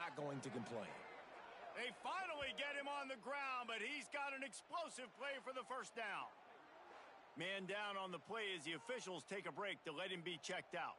not going to complain. They finally get him on the ground, but he's got an explosive play for the first down. Man down on the play as the officials take a break to let him be checked out.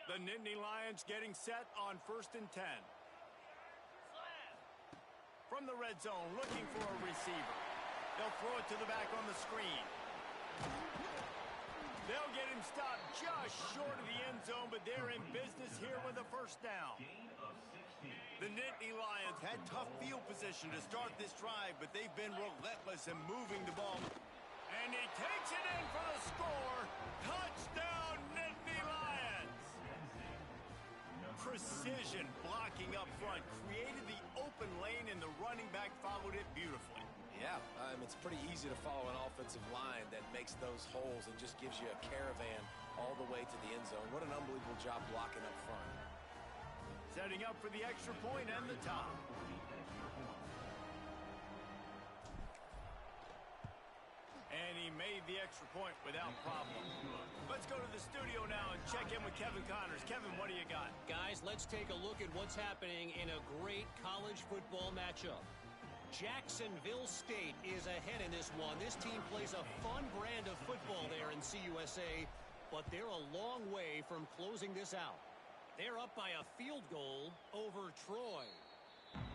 The Nittany Lions getting set on 1st and 10. From the red zone, looking for a receiver. They'll throw it to the back on the screen. They'll get him stopped just short of the end zone, but they're in business here with a first down. The Nittany Lions had tough field position to start this drive, but they've been relentless in moving the ball. And he takes it in for the score. Touchdown, Nittany Lions! Precision blocking up front created the open lane, and the running back followed it beautifully. Yeah, it's pretty easy to follow an offensive line that makes those holes and just gives you a caravan all the way to the end zone. What an unbelievable job blocking up front. Setting up for the extra point and the top. And he made the extra point without problem. Let's go to the studio now and check in with Kevin Connors. Kevin, what do you got? Guys, let's take a look at what's happening in a great college football matchup. Jacksonville State is ahead in this one. This team plays a fun brand of football there in CUSA, but they're a long way from closing this out. They're up by a field goal over Troy.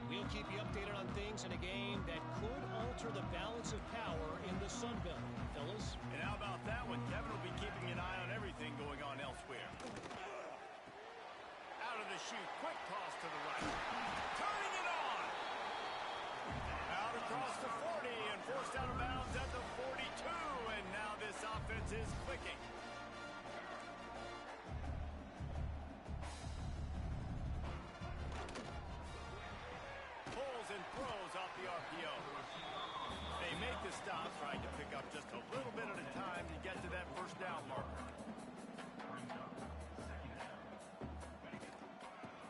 We'll keep you updated on things in a game that could alter the balance of power in the Sun Belt, fellas. And how about that one? Kevin will be keeping an eye on everything going on elsewhere. Out of the chute, quick toss to the right. Turning it on! Out across the 40 and forced out of bounds at the 42, and now this offense is clicking. Pulls and throws off the RPO. They make the stop, trying to pick up just a little bit at a time to get to that first down marker.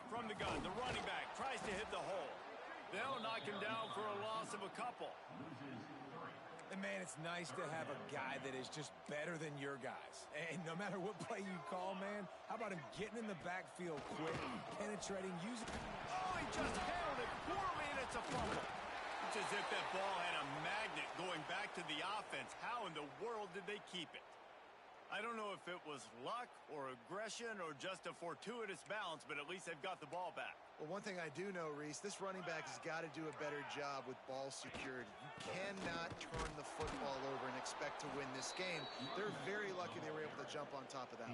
From the gun, the running back tries to hit the hole. They'll knock him down for a loss of a couple. And, man, it's nice to have a guy that is just better than your guys. And no matter what play you call, man, how about him getting in the backfield quick, penetrating, using... Oh, he just handled it poorly, and it's a fumble. It's as if that ball had a magnet going back to the offense. How in the world did they keep it? I don't know if it was luck or aggression or just a fortuitous bounce, but at least they've got the ball back. Well, one thing I do know, Reese, this running back has got to do a better job with ball security. You cannot turn the football over and expect to win this game. They're very lucky they were able to jump on top of that.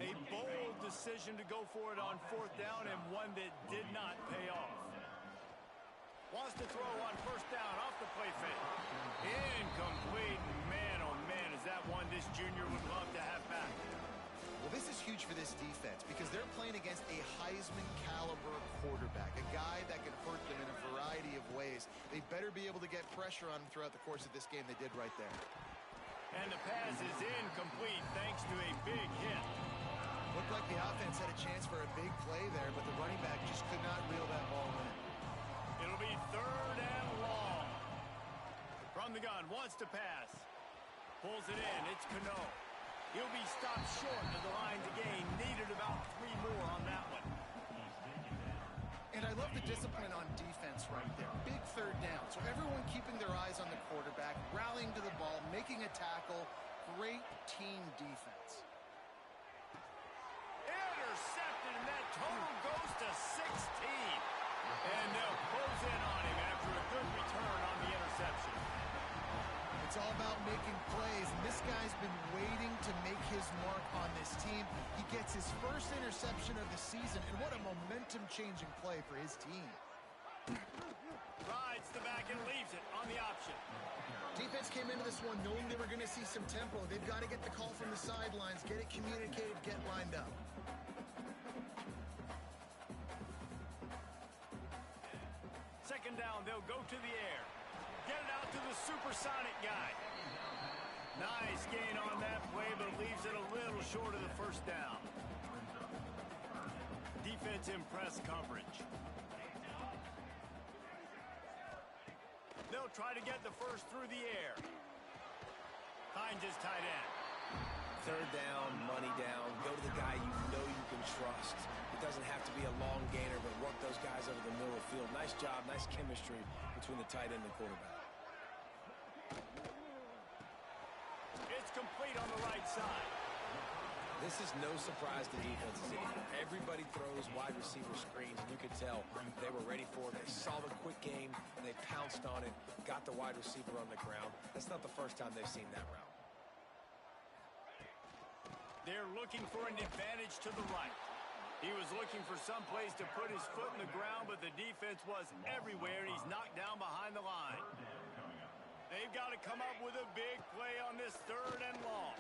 A bold decision to go for it on 4th down, and one that did not pay off. Wants to throw on 1st down off the play fake. Incomplete. Man, oh man, is that one this junior would love to have back. Well, this is huge for this defense because they're playing against a Heisman-caliber quarterback, a guy that can hurt them in a variety of ways. They better be able to get pressure on him throughout the course of this game. They did right there. And the pass is incomplete thanks to a big hit. Looked like the offense had a chance for a big play there, but the running back just could not reel that ball in. It'll be 3rd and long. From the gun, wants to pass. Pulls it in, it's Cano. He'll be stopped short of the line to gain. Needed about 3 more on that one. And I love the discipline on defense right there. Big third down. So everyone keeping their eyes on the quarterback, rallying to the ball, making a tackle. Great team defense. Intercepted, and that total goes to 16. And they'll close in on him after a good return on the interception. It's all about making plays, and this guy's been waiting to make his mark on this team. He gets his first interception of the season, and what a momentum-changing play for his team. Rides the back and leaves it on the option. Defense came into this one knowing they were going to see some tempo. They've got to get the call from the sidelines, get it communicated, get lined up. Second down, they'll go to the air. Get it out to the supersonic guy. Nice gain on that play, but leaves it a little short of the first down. Defense in press coverage. They'll try to get the first through the air. Finds his tight end. Third down, money down. Go to the guy you know you can trust. It doesn't have to be a long gainer, but work those guys over the middle of the field. Nice job, nice chemistry between the tight end and the quarterback. It's complete on the right side. This is no surprise to defenses anymore. Everybody throws wide receiver screens, and you could tell they were ready for it. They saw the quick game, and they pounced on it, got the wide receiver on the ground. That's not the first time they've seen that route. They're looking for an advantage to the right. He was looking for some place to put his foot in the ground, but the defense was everywhere, and he's knocked down behind the line. They've got to come up with a big play on this third and long.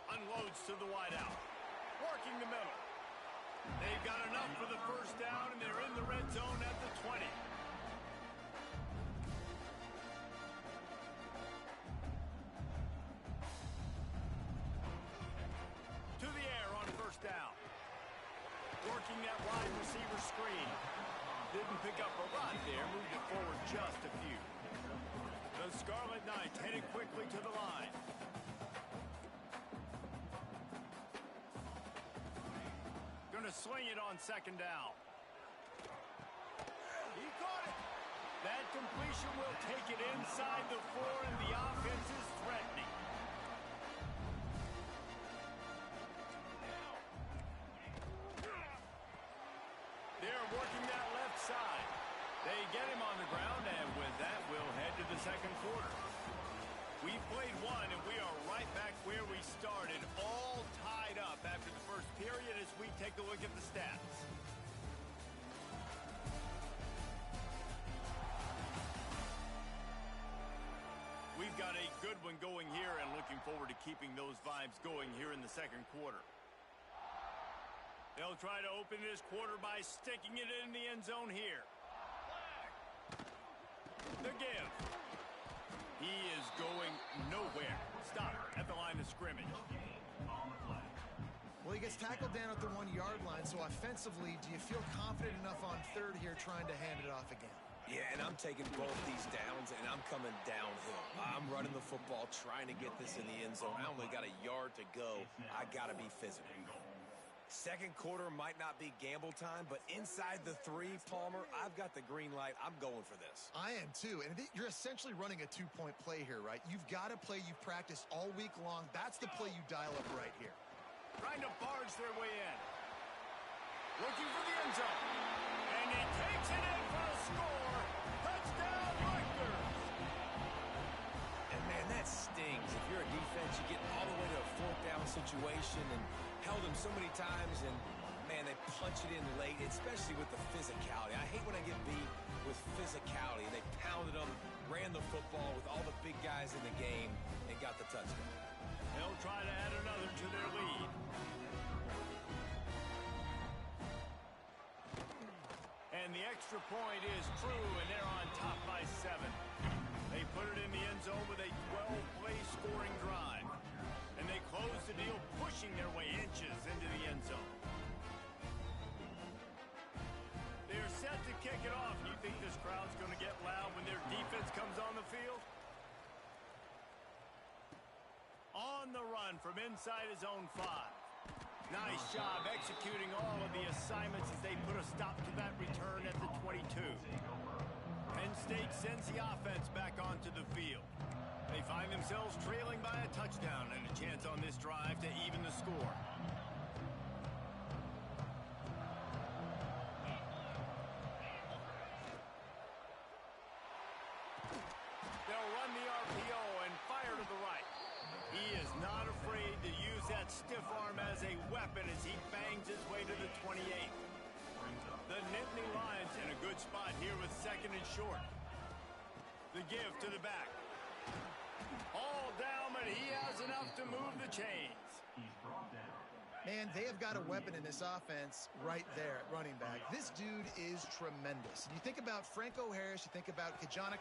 Unloads to the wideout. Working the middle. They've got enough for the first down, and they're in the red zone at the 20. To the air on first down. Working that wide receiver screen. Didn't pick up a lot there. Moved it forward just a few. The Scarlet Knights headed quickly to the line. Going to sling it on second down. He caught it. That completion will take it inside the 4, and the offense is threatening. They're working that left side. They get him on the ground, and with that, we'll head to the second quarter. We've played one, and we are right back where we started, all tied up after the first period as we take a look at the stats. We've got a good one going here, and looking forward to keeping those vibes going here in the second quarter. They'll try to open this quarter by sticking it in the end zone here. The give. He is going nowhere. Stop at the line of scrimmage. Well, he gets tackled down at the 1-yard line, so offensively, do you feel confident enough on third here trying to hand it off again? Yeah, and I'm taking both these downs, and I'm coming downhill. I'm running the football, trying to get this in the end zone. I only got a yard to go. I got to be physical. Second quarter might not be gamble time, but inside the 3, Palmer, I've got the green light. I'm going for this. I am too, and you're essentially running a 2-point play here, right? You've got a play you've practiced all week long. That's the play you dial up right here. Trying to barge their way in. Looking for the end zone. And he takes it in for a score. Touchdown, Rutgers. And, man, that stings. If you're a defense, you get all the way to a 4th down situation and held them so many times, and, man, they punch it in late, especially with the physicality. I hate when I get beat with physicality. They pounded them, ran the football with all the big guys in the game, and got the touchdown. They'll try to add another to their lead. And the extra point is true, and they're on top by 7. They put it in the end zone with a 12-play scoring drive. And they close the deal, pushing their way inches into the end zone. They're set to kick it off. You think this crowd's going to get loud when their defense comes on the field? On the run from inside his own 5. Nice job executing all of the assignments as they put a stop to that return at the 22. Penn State sends the offense back onto the field. They find themselves trailing by a touchdown and a chance on this drive to even the score. They'll run the RPO and fire to the right. He is not afraid to use that stiff arm as a weapon as he bangs his way to the 28. The Nittany Lions in a good spot here with second and short. The give to the back. All down, but he has enough to move the chains. Man, they have got a weapon in this offense right there at running back. This dude is tremendous. And you think about Franco Harris, you think about Kajana.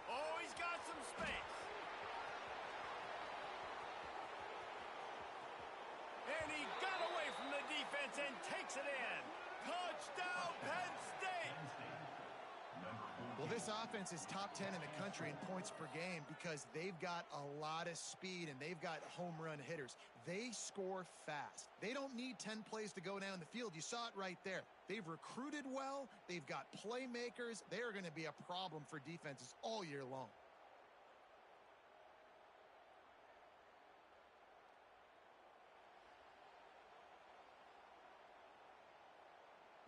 Oh, he's got some space. And he got away from the defense and takes it in. Touchdown, Penn State! Well, this offense is top 10 in the country in points per game because they've got a lot of speed and they've got home run hitters. They score fast. They don't need 10 plays to go down the field. You saw it right there. They've recruited well. They've got playmakers. They are going to be a problem for defenses all year long.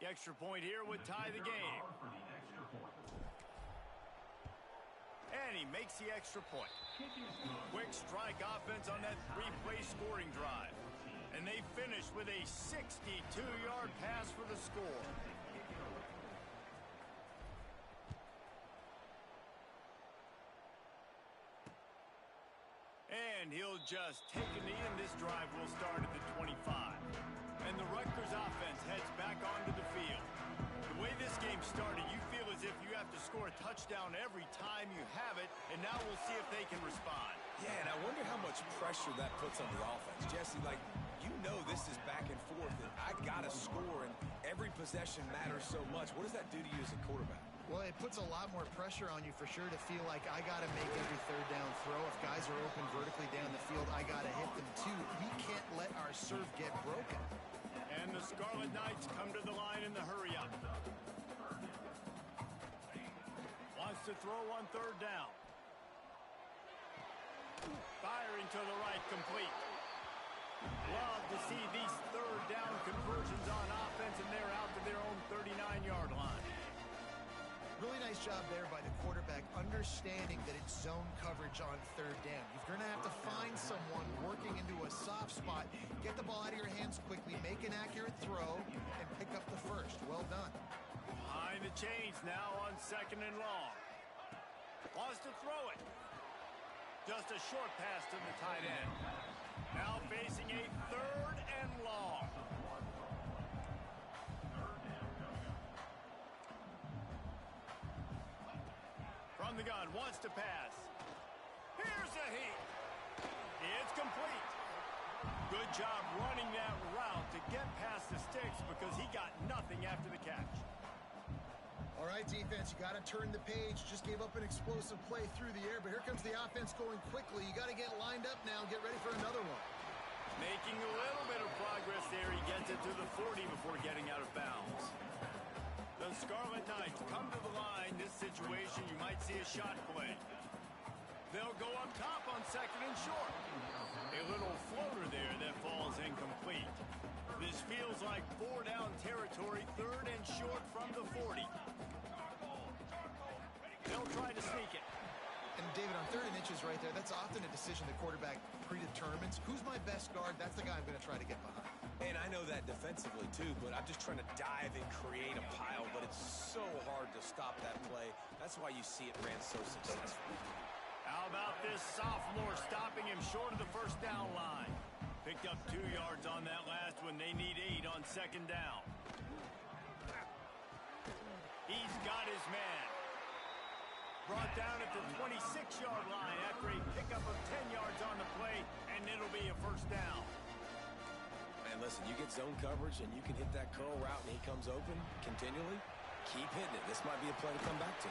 The extra point here would tie the game. And he makes the extra point. Quick strike offense on that three-play scoring drive. And they finish with a 62-yard pass for the score. And he'll just take a knee, and this drive will start at the 25. And the Rutgers offense heads back onto the field. The way this game started, you feel as if you have to score a touchdown every time you have it, and now we'll see if they can respond. Yeah, and I wonder how much pressure that puts on the offense. Jesse, like, you know this is back and forth, and I got to score, and every possession matters so much. What does that do to you as a quarterback? Well, it puts a lot more pressure on you for sure to feel like I got to make every third down throw. If guys are open vertically down the field, I got to hit them too. We can't let our serve get broken. And the Scarlet Knights come to the line in the hurry-up. Wants to throw on third down. Firing to the right, complete. Love to see these third down conversions on offense, and they're out to their own 39-yard line. Really nice job there by the quarterback, understanding that it's zone coverage on third down. You're going to have to find someone working into a soft spot, get the ball out of your hands quickly, make an accurate throw, and pick up the first. Well done. Behind the chains now on second and long. Wants to throw it. Just a short pass to the tight end. Now facing a third and long. From the gun, wants to pass. Here's a heat. It's complete. Good job running that route to get past the sticks because he got nothing after the catch. All right, defense, you got to turn the page. Just gave up an explosive play through the air, but here comes the offense going quickly. You got to get lined up now, get ready for another one. Making a little bit of progress there. He gets it to the 40 before getting out of bounds. The Scarlet Knights come to the line. This situation, you might see a shot play. They'll go up top on second and short. A little floater there that falls incomplete. This feels like four-down territory, third and short from the 40. They'll try to sneak it. And David, on third and inches right there, that's often a decision the quarterback predetermines. Who's my best guard? That's the guy I'm going to try to get behind. And I know that defensively, too, but I'm just trying to dive and create a pile, but it's so hard to stop that play. That's why you see it ran so successfully. How about this sophomore stopping him short of the first down line? Picked up 2 yards on that last one. They need 8 on second down. He's got his man. Brought down at the 26-yard line after a pickup of 10 yards on the play, and it'll be a first down. Man, listen, you get zone coverage and you can hit that curl route and he comes open continually. Keep hitting it. This might be a play to come back to.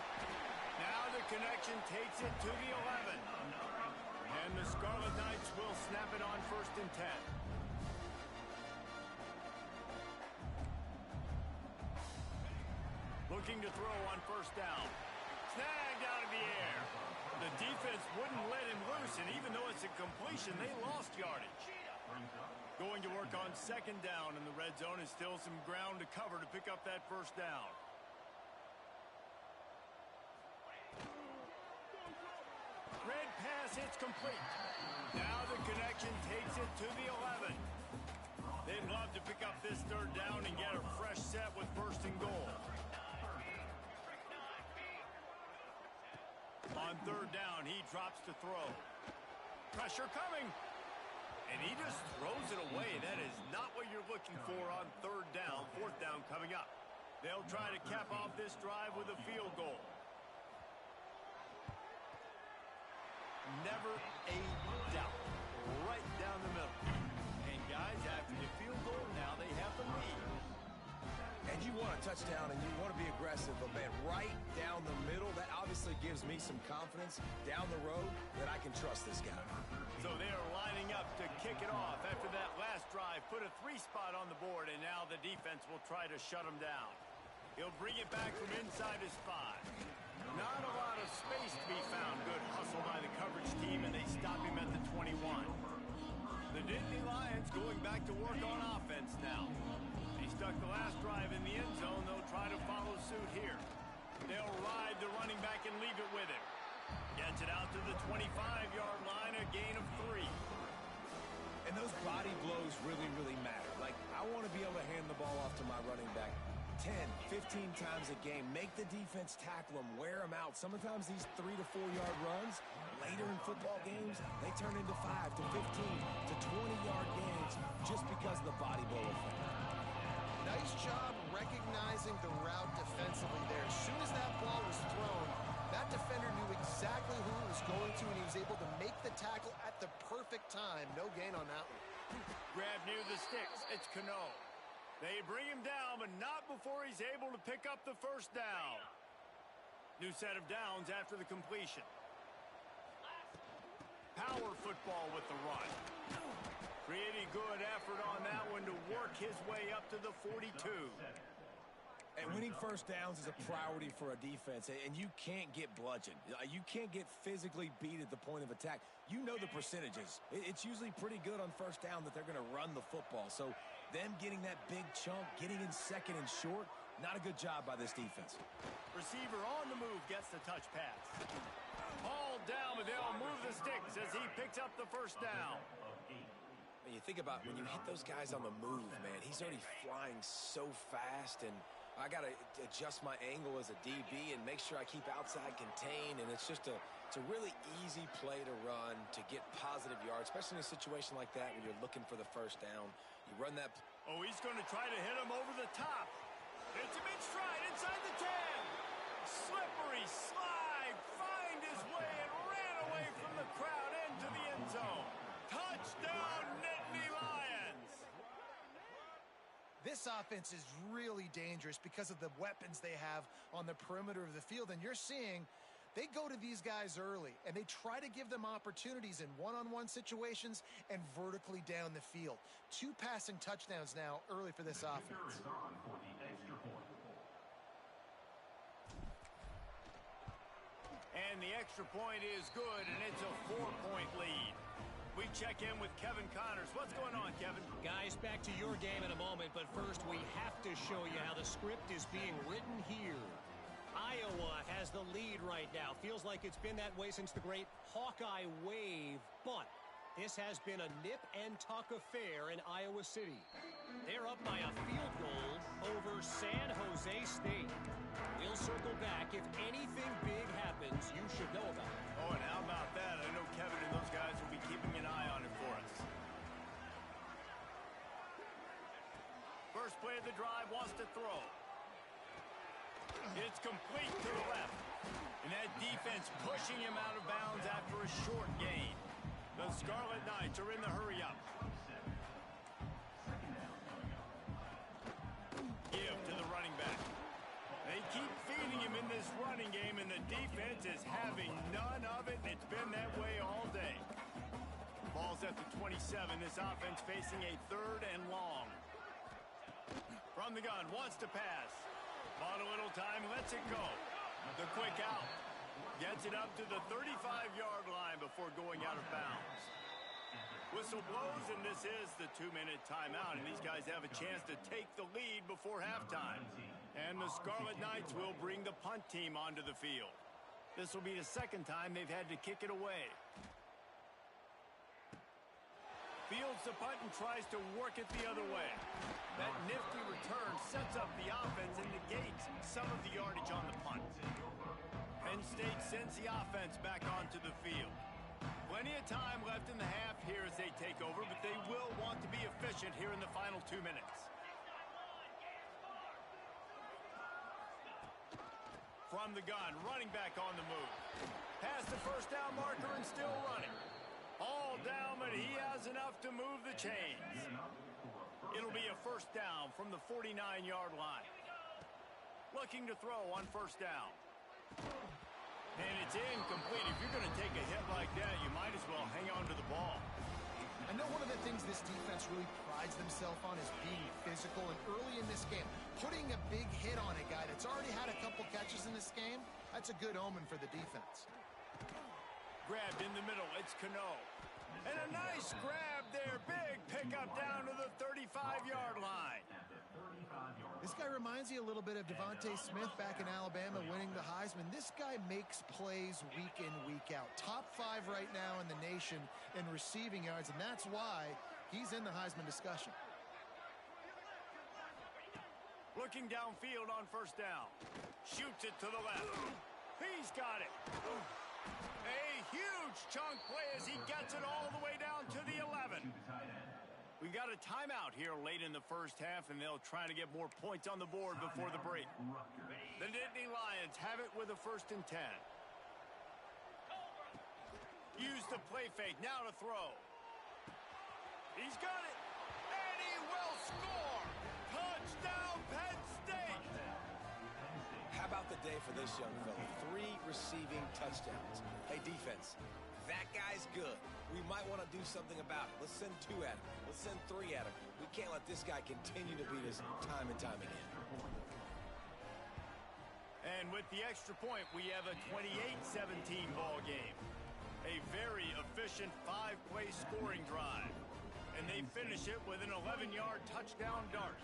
Now the connection takes it to the 11. And the Scarlet Knights will snap it on first and 10. looking to throw on first down. Snagged out of the air. The defense wouldn't let him loose, and even though it's a completion, they lost yardage. Going to work on second down in the red zone is still some ground to cover to pick up that first down. Red pass, it's complete. Now the connection takes it to the 11. They'd love to pick up this third down and get a fresh set with first and goal. On third down, he drops to throw. Pressure coming. And he just throws it away. That is not what you're looking for on third down. Fourth down coming up. They'll try to cap off this drive with a field goal. Never a doubt. Right down the middle. And guys, after the field goal, now they have the lead. And you want a touchdown and you want to be aggressive, but man, right down the middle, that obviously gives me some confidence down the road that I can trust this guy. So they are lining up to kick it off after that last drive. Put a 3-spot on the board, and now the defense will try to shut him down. He'll bring it back from inside his 5. Not a lot of space to be found. Good hustle by the coverage team, and they stop him at the 21. The Nittany Lions going back to work on offense now. They stuck the last drive in the end zone. They'll try to follow suit here. They'll ride the running back and leave it with him. Gets it out to the 25-yard line, a gain of 3. And those body blows really, really matter. Like, I want to be able to hand the ball off to my running back 10, 15 times a game. Make the defense tackle them, wear them out. Sometimes these 3 to 4-yard runs, later in football games, they turn into 5 to 15 to 20-yard games just because of the body blow effect. Nice job recognizing the route defensively there. As soon as that ball was thrown, that defender knew exactly who it was going to, and he was able to make the tackle at the perfect time. No gain on that one. Grab near the sticks. It's Cano. They bring him down, but not before he's able to pick up the first down. New set of downs after the completion. Power football with the run. Pretty good effort on that one to work his way up to the 42. And winning first downs is a priority for a defense, and you can't get bludgeoned. You can't get physically beat at the point of attack. You know the percentages. It's usually pretty good on first down that they're going to run the football. So them getting that big chunk, getting in second and short, not a good job by this defense. Receiver on the move gets the touch pass. Ball down, but they'll move the sticks as he picks up the first down. And you think about when you hit those guys on the move, man, he's already flying so fast, and I got to adjust my angle as a DB and make sure I keep outside contained, and it's a really easy play to run to get positive yards, especially in a situation like that when you're looking for the first down. You run that. Oh, he's going to try to hit him over the top. It's a mid-stride inside the 10. Slippery slide, find his way and ran away from the crowd into the end zone. Touchdown, Nittany Lions! This offense is really dangerous because of the weapons they have on the perimeter of the field, and you're seeing they go to these guys early, and they try to give them opportunities in one-on-one situations and vertically down the field. 2 passing touchdowns now early for this offense. And the extra point is good, and it's a 4-point lead. We check in with Kevin Connors. What's going on, Kevin? Guys, back to your game in a moment, but first we have to show you how the script is being written here. Iowa has the lead right now. Feels like it's been that way since the great Hawkeye wave, but this has been a nip-and-tuck affair in Iowa City. They're up by a field goal over San Jose State. We'll circle back. If anything big happens, you should know about it. Oh, and how about that? I know Kevin and those guys will be keeping an eye on it for us. First play of the drive, wants to throw. It's complete to the left. And that defense pushing him out of bounds after a short gain. The Scarlet Knights are in the hurry-up. Give to the running back. They keep feeding him in this running game, and the defense is having none of it, and it's been that way all day. Ball's at the 27. This offense facing a 3rd and long. From the gun, wants to pass. Bought a little time, lets it go. The quick out. Gets it up to the 35-yard line before going out of bounds. Whistle blows, and this is the 2-minute timeout, and these guys have a chance to take the lead before halftime. And the Scarlet Knights will bring the punt team onto the field. This will be the second time they've had to kick it away. Fields the punt and tries to work it the other way. That nifty return sets up the offense and negates some of the yardage on the punt. Penn State sends the offense back onto the field. Plenty of time left in the half here as they take over, but they will want to be efficient here in the final 2 minutes. From the gun, running back on the move. Past the first down marker and still running. All down, but he has enough to move the chains. It'll be a first down from the 49-yard line. Looking to throw on first down. And it's incomplete. If you're going to take a hit like that, you might as well hang on to the ball. I know one of the things this defense really prides themselves on is being physical, and early in this game, putting a big hit on a guy that's already had a couple catches in this game, that's a good omen for the defense. Grabbed in the middle, it's Cano. And a nice grab there, big pickup down to the 35-yard line. This guy reminds you a little bit of Devontae Smith back in Alabama winning the Heisman. This guy makes plays week in, week out. Top 5 right now in the nation in receiving yards, and that's why he's in the Heisman discussion. Looking downfield on first down. Shoots it to the left. He's got it. A huge chunk play as he gets it all the way down to the 11. We got a timeout here late in the first half, and they'll try to get more points on the board before the break. The Nittany Lions have it with a 1st and 10. Use the play fake, now to throw. He's got it, and he will score! Touchdown, Penn State! How about the day for this young fella? 3 receiving touchdowns. Hey, defense, that guy's good. We might want to do something about it. Let's send 2 at him. Let's send 3 at him. We can't let this guy continue to beat us time and time again. And with the extra point, we have a 28-17 ball game. A very efficient 5-play scoring drive. And they finish it with an 11-yard touchdown dart.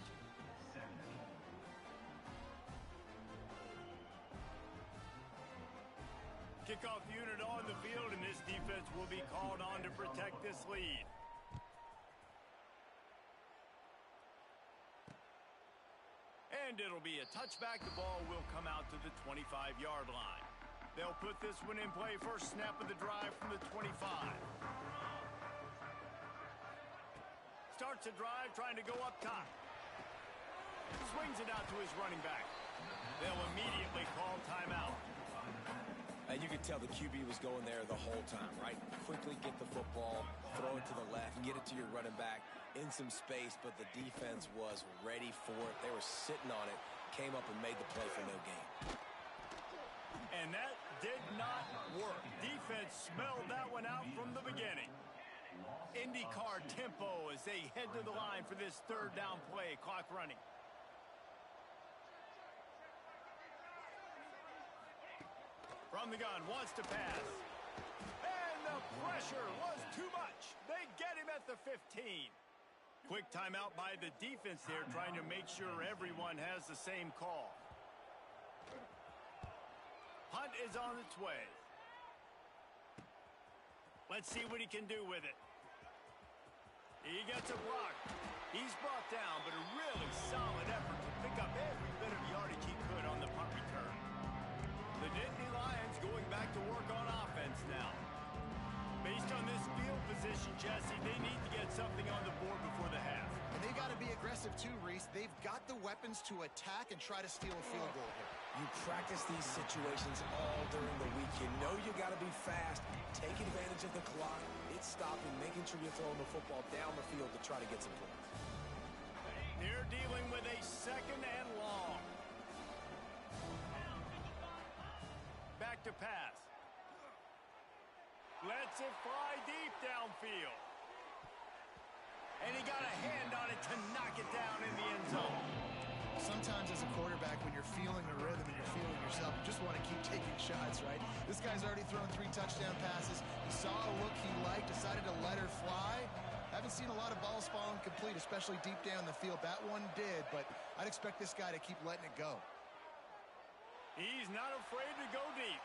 Kickoff unit on the field, and this defense will be called on to protect this lead. And it'll be a touchback. The ball will come out to the 25-yard line. They'll put this one in play. First snap of the drive from the 25. Starts a drive trying to go up top. Swings it out to his running back. They'll immediately call timeout. And you could tell the QB was going there the whole time, right? Quickly get the football, throw it to the left, get it to your running back in some space, but the defense was ready for it. They were sitting on it, came up and made the play for no gain. And that did not work. Defense smelled that one out from the beginning. IndyCar tempo as they head to the line for this 3rd down play, clock running. From the gun, wants to pass. And the pressure was too much. They get him at the 15. Quick timeout by the defense there, trying to make sure everyone has the same call. Hunt is on its way. Let's see what he can do with it. He gets a block. He's brought down, but a really solid effort to pick up every bit of yardage he could on the punt return. The Nittany Lions going back to work on offense now. Based on this field position, Jesse, they need to get something on the board before the half. And they got to be aggressive too, Reese. They've got the weapons to attack and try to steal a field goal here. You practice these situations all during the week. You know you got to be fast, take advantage of the clock. It's stopping, making sure you're throwing the football down the field to try to get some points. They're dealing with a 2nd and long. Back to pass. Lets it fly deep downfield. And he got a hand on it to knock it down in the end zone. Sometimes as a quarterback, when you're feeling This guy's already thrown 3 touchdown passes. He saw a look he liked, decided to let her fly. Haven't seen a lot of balls falling complete, especially deep down the field. That one did, but I'd expect this guy to keep letting it go. He's not afraid to go deep.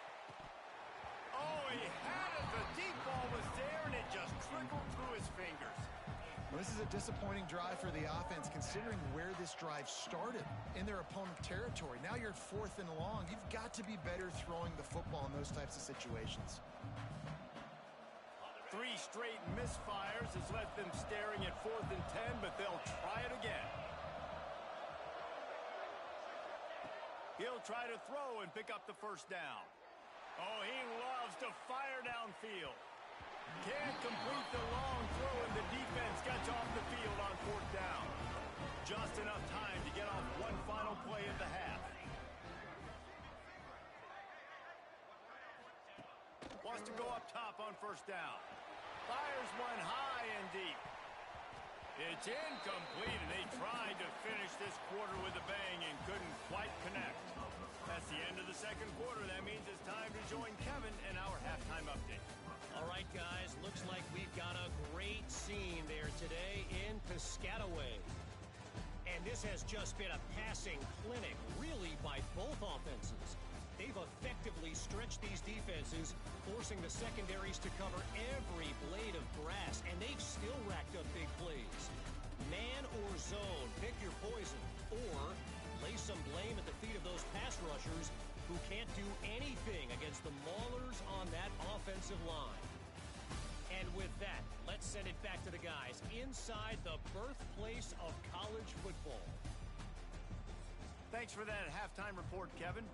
Oh, he had it. The deep ball was there, and it just trickled through his fingers. Well, this is a disappointing drive for the offense, considering where this drive started in their opponent territory. Now you're at 4th and long. You've got to be better throwing the football in those types of situations. 3 straight misfires has left them staring at 4th and 10, but they'll try it again. He'll try to throw and pick up the first down. Oh, he loves to fire downfield. Can't complete the long throw, and the defense gets off the field on 4th down. Just enough time to get off one final play of the half. Wants to go up top on 1st down. Fires one high and deep. It's incomplete, and they tried to finish this quarter with a bang and couldn't quite connect. That's the end of the second quarter. That means it's time to join Kevin in our halftime update. All right, guys, looks like we've got a great scene there today in Piscataway. And this has just been a passing clinic, really, by both offenses. They've effectively stretched these defenses, forcing the secondaries to cover every blade of grass, and they've still racked up big plays. Man or zone, pick your poison, or lay some blame at the feet of those pass rushers who can't do anything against the maulers on that offensive line. And with that, let's send it back to the guys inside the birthplace of college football. Thanks for that halftime report, Kevin.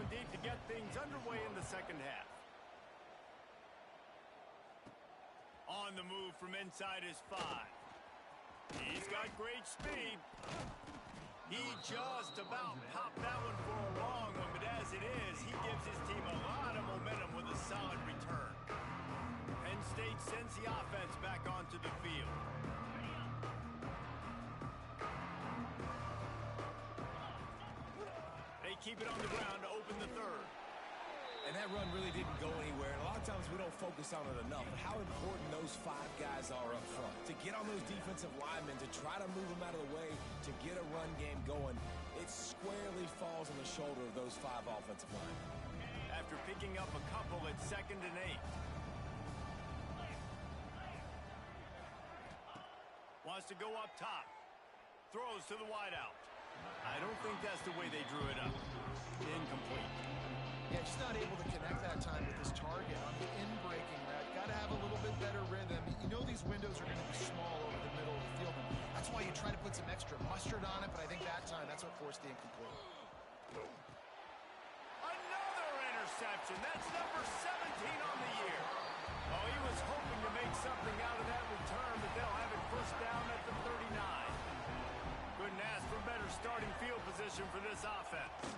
going deep to get things underway in the second half. On the move from inside his 5. He's got great speed. He just about popped that one for a long one, but as it is, he gives his team a lot of momentum with a solid return. Penn State sends the offense back onto the field. They keep it on the ground to open the third. And that run really didn't go anywhere. And a lot of times we don't focus on it enough. But how important those 5 guys are up front. To get on those defensive linemen, to try to move them out of the way, to get a run game going, it squarely falls on the shoulder of those 5 offensive linemen. After picking up a couple at 2nd and 8. Wants to go up top. Throws to the wideout. I don't think that's the way they drew it up. Incomplete. Yeah, just not able to connect that time with his target on the in-breaking route. Got to have a little bit better rhythm. You know these windows are going to be small over the middle of the field. And that's why you try to put some extra mustard on it, but I think that time that's what forced the incomplete. Another interception. That's number 17 on the year. Oh, he was hoping to make something out of that return, but they'll have it first down at the 39. Couldn't ask for better starting field position for this offense.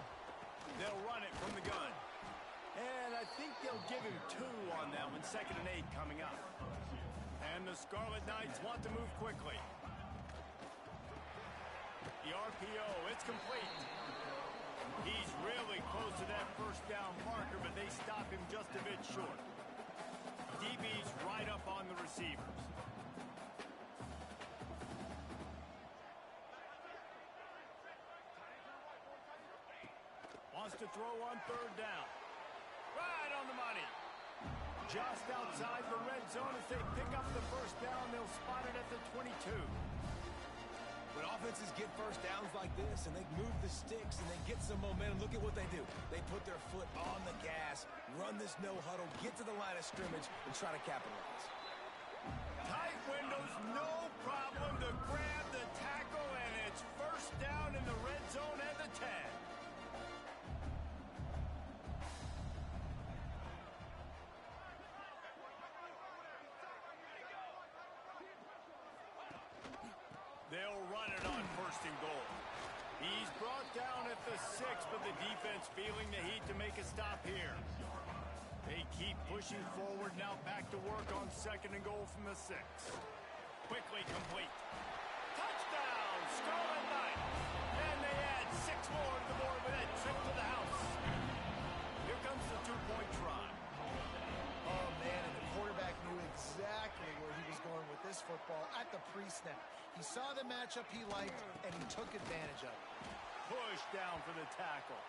They'll run it from the gun. And I think they'll give him 2 on that one. 2nd and 8 coming up. And the Scarlet Knights want to move quickly. The RPO, it's complete. He's really close to that first down marker, but they stop him just a bit short. DB's right up on the receivers. Wants to throw on 3rd down. Right on the money. Just outside the red zone as they pick up the first down. They'll spot it at the 22. When offenses get first downs like this and they move the sticks and they get some momentum, look at what they do. They put their foot on the gas, run this no huddle, get to the line of scrimmage, and try to capitalize. Tight windows, no problem to grab the tackle, and it's first down in the red zone at the 10. They'll run it on 1st and goal. He's brought down at the 6, but the defense feeling the heat to make a stop here. They keep pushing forward, now back to work on 2nd and goal from the 6. Quickly complete. Touchdown, Scarlet Knights! And they add 6 more to the board with that trip to the house. Here comes the 2-point try. Oh, man, and the quarterback knew exactly where he was going with this football at the pre-snap. He saw the matchup he liked, and he took advantage of it. Push down for the tackle.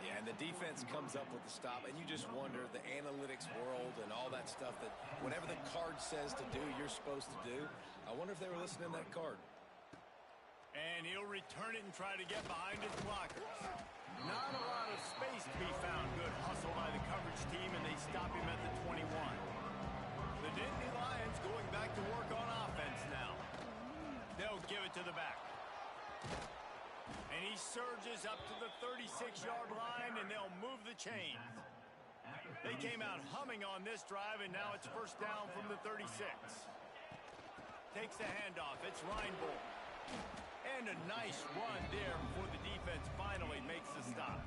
Yeah, and the defense comes up with the stop, and you just wonder, the analytics world and all that stuff, that whatever the card says to do, you're supposed to do. I wonder if they were listening to that card. And he'll return it and try to get behind his blockers. Not a lot of space to be found. Good hustle by the coverage team, and they stop him at the 21. The Nittany Lions going back to work on offense now. They'll give it to the back. And he surges up to the 36-yard line, and they'll move the chains. They came out humming on this drive, and now it's first down from the 36. Takes the handoff. It's Reinbold. And a nice run there before the defense finally makes the stop.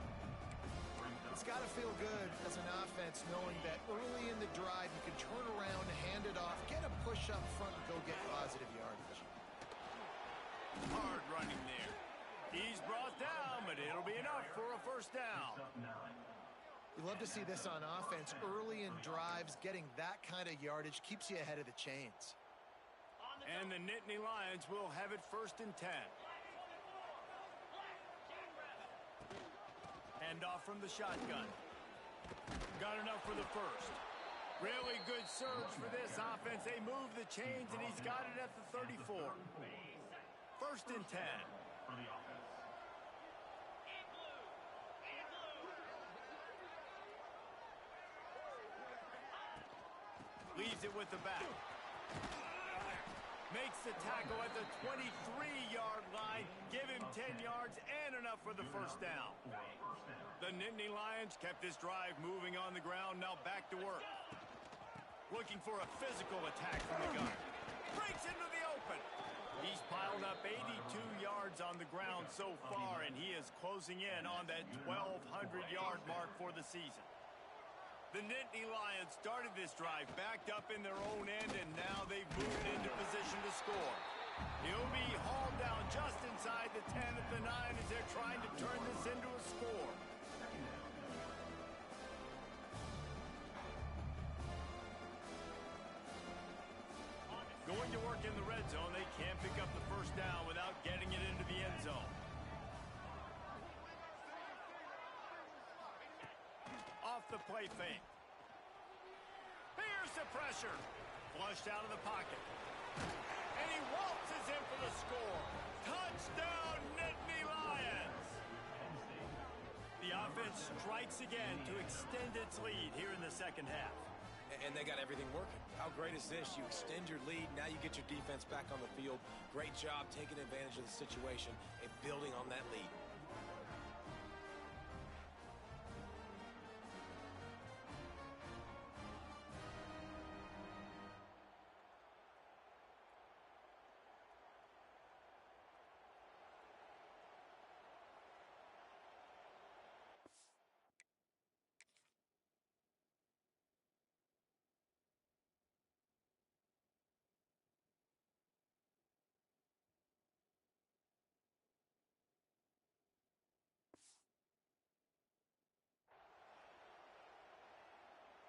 It's got to feel good as an offense knowing that early in the drive you can turn around, hand it off, get a push up front, and go get positive yardage. Hard running there. He's brought down, but it'll be enough for a first down. We love to see this on offense. Early in drives, getting that kind of yardage keeps you ahead of the chains. And the Nittany Lions will have it 1st and 10. Handoff from the shotgun. Got enough for the first. Really good surge for this offense. They move the chains, and he's got it at the 34. 1st and 10. Leaves it with the back. Makes the tackle at the 23-yard line. Give him 10 yards and an enough for the first down. The Nittany Lions kept this drive moving on the ground, now back to work. Looking for a physical attack from the gunner. Breaks into the open. He's piled up 82 yards on the ground so far, and he is closing in on that 1,200-yard mark for the season. The Nittany Lions started this drive backed up in their own end, and now they've moved into position to score. He'll be hauled down just inside the 10 at the 9 as they're trying to turn this into a score. Going to work in the red zone, they can't pick up the first down without getting it into the end zone. Off the play fake. Here's the pressure. Flushed out of the pocket. And he waltzes in for the score. Touchdown, Nittany Lions! The offense strikes again to extend its lead here in the second half. And they got everything working. How great is this? You extend your lead, now you get your defense back on the field. Great job taking advantage of the situation and building on that lead.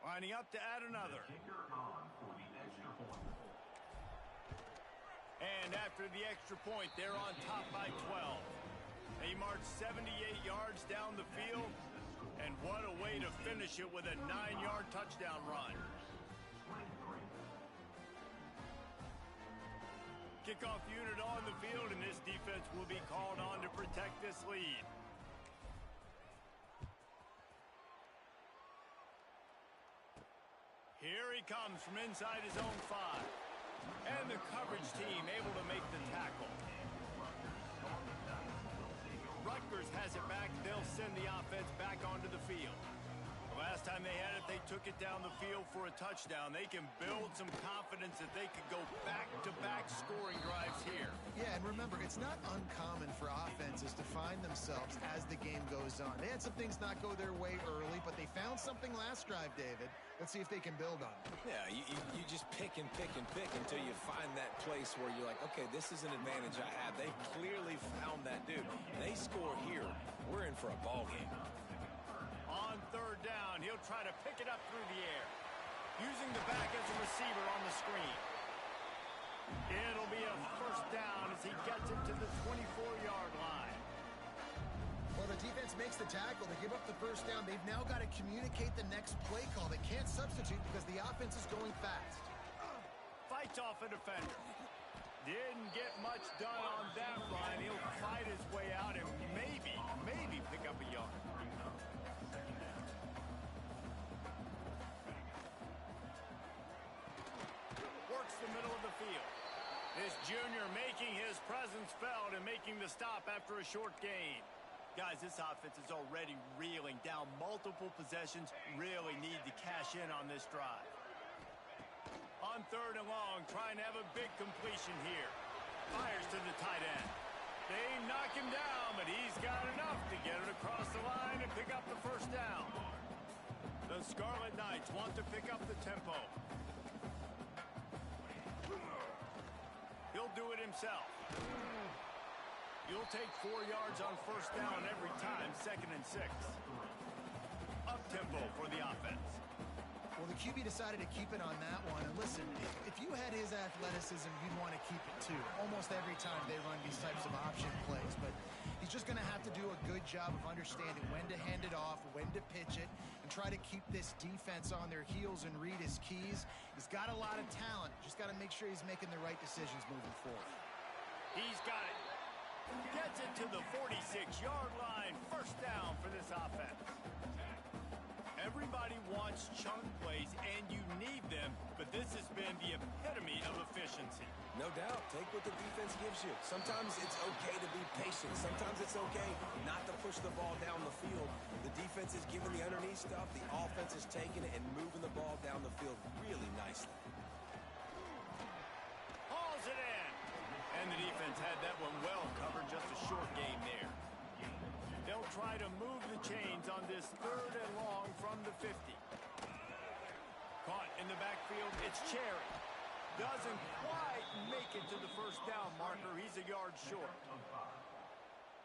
Lining up to add another. And after the extra point, they're on top by 12. They march 78 yards down the field, and what a way to finish it with a 9-yard touchdown run. Kickoff unit on the field, and this defense will be called on to protect this lead. Here he comes from inside his own 5. And the coverage team able to make the tackle. Rutgers has it back. They'll send the offense back onto the field. The last time they had it, they took it down the field for a touchdown. They can build some confidence that they could go back-to-back scoring drives here. Yeah, and remember, it's not uncommon for offenses to find themselves as the game goes on. They had some things not go their way early, but they found something last drive, David. Let's see if they can build on it. Yeah, you just pick and pick and pick until you find that place where you're like, okay, this is an advantage I have. They clearly found that dude. They score here, we're in for a ball game. On third down, he'll try to pick it up through the air. Using the back as a receiver on the screen. It'll be a first down as he gets it to the 24-yard line. Well, the defense makes the tackle. They give up the first down. They've now got to communicate the next play call. They can't substitute because the offense is going fast. Fights off a defender. Didn't get much done on that line. He'll fight his way out and maybe pick up a yard. Works the middle of the field. This junior making his presence felt and making the stop after a short gain. Guys, this offense is already reeling down multiple possessions. Really need to cash in on this drive. On third and long, trying to have a big completion here. Fires to the tight end. They knock him down, but he's got enough to get it across the line and pick up the first down. The Scarlet Knights want to pick up the tempo. He'll do it himself. You'll take 4 yards on first down every time, 2nd and 6. Up-tempo for the offense. Well, the QB decided to keep it on that one. And listen, if you had his athleticism, you'd want to keep it too. Almost every time they run these types of option plays. But he's just going to have to do a good job of understanding when to hand it off, when to pitch it, and try to keep this defense on their heels and read his keys. He's got a lot of talent. Just got to make sure he's making the right decisions moving forward. He's got it. Gets it to the 46-yard line. First down for this offense. Everybody wants chunk plays, and you need them, but this has been the epitome of efficiency. No doubt. Take what the defense gives you. Sometimes it's okay to be patient. situation. Sometimes it's okay not to push the ball down the field. The defense is giving the underneath stuff. The offense is taking it and moving the ball down the field really nicely. Hauls it in. And the defense had that one well covered. Just a short game there. They'll try to move the chains on this 3rd and long from the 50. Caught in the backfield. It's Cherry. Doesn't quite make it to the first down marker. He's a yard short.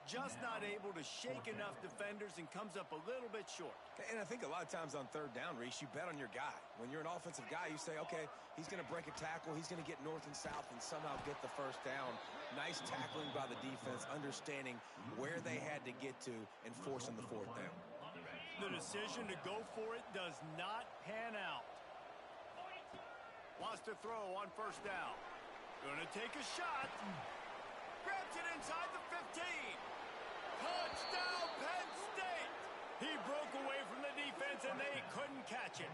Just not able to shake enough defenders and comes up a little bit short. And I think a lot of times on 3rd down, Reese, you bet on your guy. When you're an offensive guy, you say, okay, he's going to break a tackle. He's going to get north and south and somehow get the first down. Nice tackling by the defense, understanding where they had to get to and forcing the 4th down. The decision to go for it does not pan out. Wants to throw on 1st down. Gonna take a shot. Grabs it inside the 15. Touchdown, Penn State! He broke away from the defense and they couldn't catch it.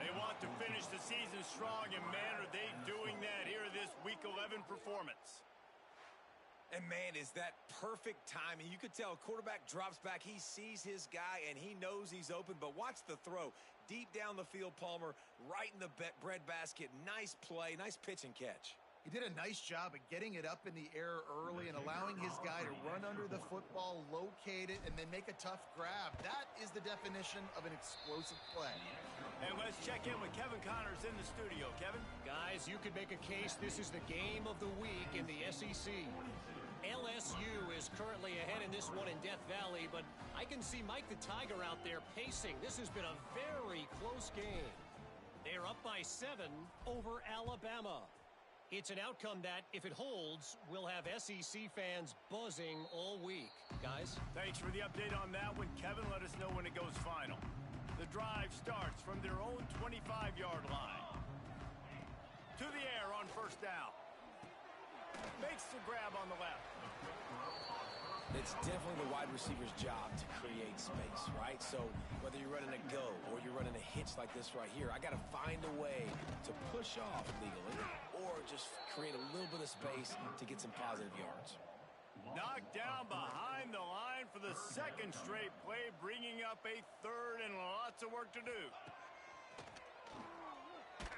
They want to finish the season strong, and man, are they doing that here in this Week 11 performance. And man, is that perfect timing. You could tell quarterback drops back. He sees his guy, and he knows he's open. But watch the throw. Deep down the field, Palmer, right in the bread basket. Nice play, nice pitch and catch. He did a nice job of getting it up in the air early and allowing his guy to run under the football, locate it, and then make a tough grab. That is the definition of an explosive play. And let's check in with Kevin Connors in the studio. Kevin? Guys, you could make a case this is the game of the week in the SEC. LSU is currently ahead in this one in Death Valley, but I can see Mike the Tiger out there pacing. This has been a very close game. They're up by 7 over Alabama. It's an outcome that, if it holds, will have SEC fans buzzing all week. Guys? Thanks for the update on that one, Kevin. Let us know when it goes final. The drive starts from their own 25-yard line. To the air on 1st down. Makes the grab on the left. It's definitely the wide receiver's job to create space, right? So whether you're running a go or you're running a hitch like this right here, I got to find a way to push off legally or just create a little bit of space to get some positive yards. Knocked down behind the line for the 2nd straight play, bringing up a 3rd and lots of work to do.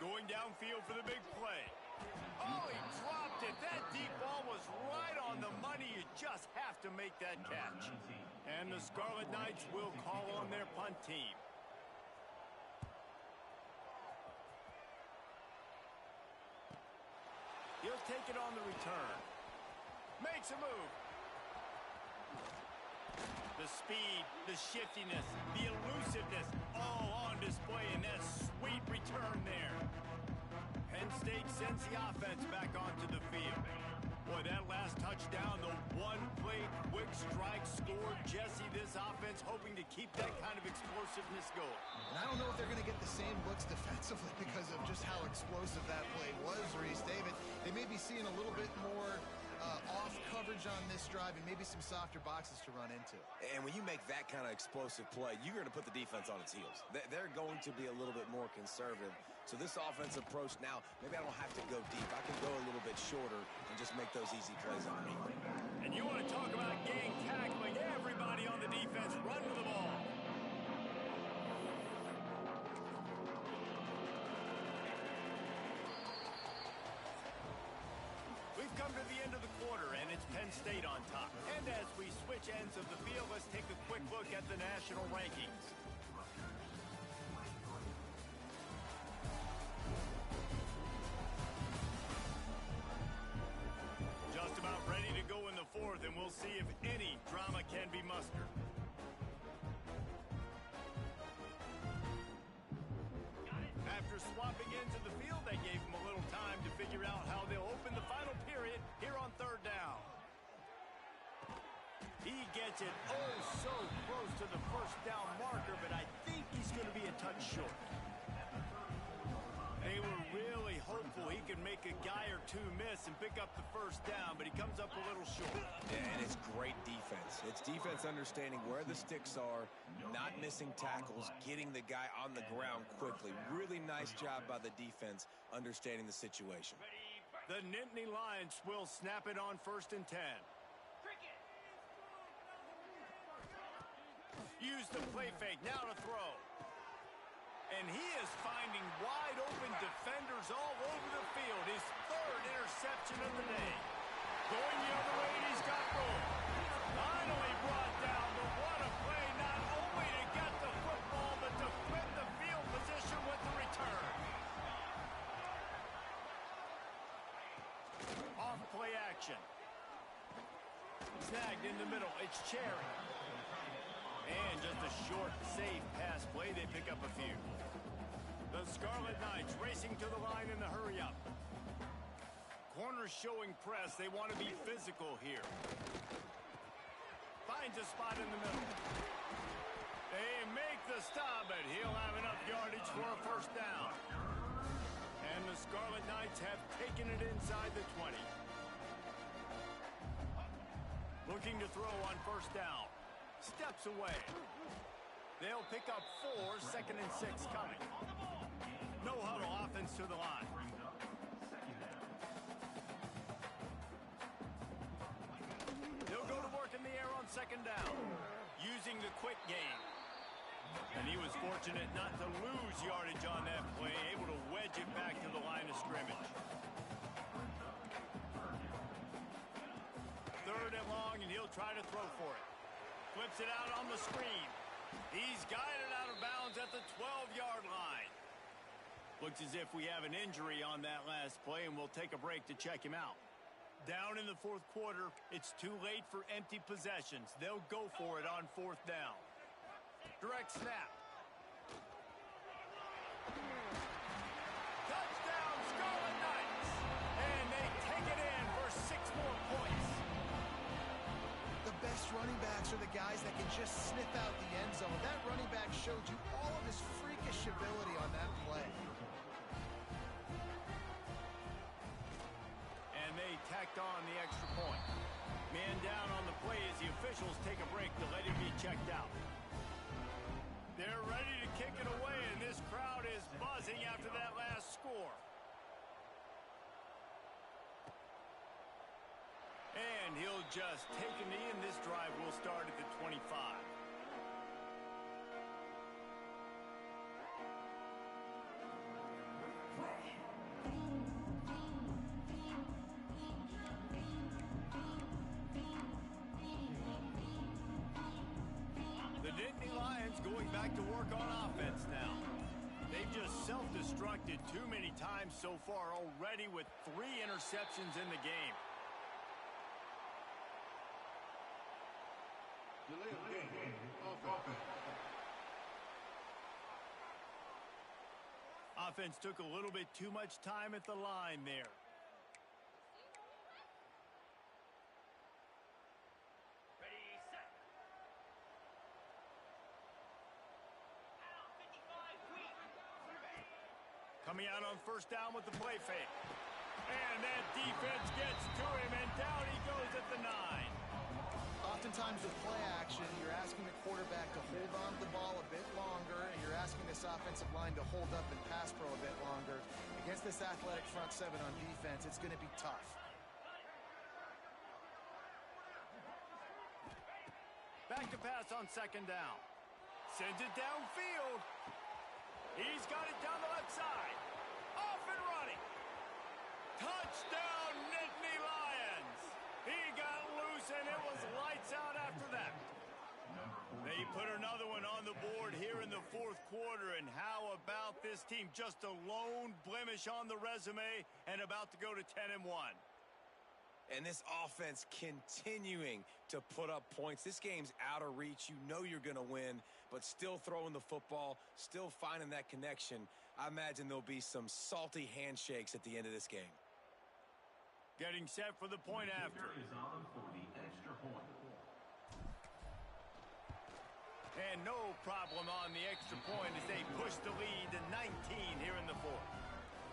Going downfield for the big play. Oh, he dropped it. That deep ball was right on the money. You just have to make that catch. And the Scarlet Knights will call on their punt team. He'll take it on the return. Makes a move. The speed, the shiftiness, the elusiveness, all on display in that sweet return there. Penn State sends the offense back onto the field. Boy, that last touchdown, the one-play quick strike scored. Jesse, this offense hoping to keep that kind of explosiveness going. And I don't know if they're going to get the same looks defensively because of just how explosive that play was, Reese. David, they may be seeing a little bit more off coverage on this drive and maybe some softer boxes to run into. And when you make that kind of explosive play, you're going to put the defense on its heels. They're going to be a little bit more conservative. So this offensive approach now, maybe I don't have to go deep. I can go a little bit shorter and just make those easy plays on me. And you want to talk about gang tackling. Everybody on the defense run to the ball. We've come to the end of the quarter, and it's Penn State on top. And as we switch ends of the field, let's take a quick look at the national rankings. Just about ready to go in the 4th, and we'll see if any drama can be mustered. After swapping into the field, they gave him a little time to figure out how they'll open the final period here on 3rd down. He gets it oh so close to the 1st down marker, but I think he's going to be a touch short. They were really hopeful he could make a guy or two miss and pick up the 1st down, but he comes up a little short. And it's great defense. It's defense understanding where the sticks are, not missing tackles, getting the guy on the ground quickly. Really nice job by the defense understanding the situation. The Nittany Lions will snap it on 1st and 10. Use the play fake, now to throw. And he is finding wide open defenders all over the field. His third interception of the day. Going the other way, and he's got room. Finally brought down, but what a play, not only to get the football, but to flip the field position with the return. Off play action. Snagged in the middle, it's Cherry. And just a short, safe pass play, they pick up a few. The Scarlet Knights racing to the line in the hurry-up. Corners showing press. They want to be physical here. Finds a spot in the middle. They make the stop, but he'll have enough yardage for a first down. And the Scarlet Knights have taken it inside the 20. Looking to throw on first down. Steps away. They'll pick up 4, 2nd and 6 coming. No huddle, offense to the line. They'll go to work in the air on 2nd down, using the quick game. And he was fortunate not to lose yardage on that play, able to wedge it back to the line of scrimmage. 3rd and long, and he'll try to throw for it. Flips it out on the screen. He's guided out of bounds at the 12-yard line. Looks as if we have an injury on that last play, and we'll take a break to check him out. Down in the 4th quarter, it's too late for empty possessions. They'll go for it on 4th down. Direct snap. Touchdown, Scarlet Knights! And they take it in for 6 more points. The best running backs are the guys that can just sniff out the end zone. That running back showed you all of his freakish ability on that play. And they tacked on the extra point. Man down on the play as the officials take a break to let him be checked out. They're ready to kick it away, and this crowd is buzzing after that last score. And he'll just take a knee, and this drive will start at the 25. The Nittany Lions going back to work on offense now. They've just self-destructed too many times so far already with 3 interceptions in the game. Offense took a little bit too much time at the line there. Ready, set. Out 55, weak. Coming out on first down with the play fake. And that defense gets to him, and down he goes at the 9. Oftentimes with play action, you're asking the quarterback to hold on to the ball a bit longer, and you're asking this offensive line to hold up and pass pro a bit longer. Against this athletic front 7 on defense, it's going to be tough. Back to pass on 2nd down. Sends it downfield. He's got it down the left side. Off and running. Touchdown, Nittany Lions. He got loose, and it was lights out after that. They put another one on the board here in the 4th quarter, and how about this team? Just a lone blemish on the resume and about to go to 10-1. And this offense continuing to put up points. This game's out of reach. You know you're going to win, but still throwing the football, still finding that connection. I imagine there'll be some salty handshakes at the end of this game. Getting set for the point after. And no problem on the extra point as they push the lead to 19 here in the 4th.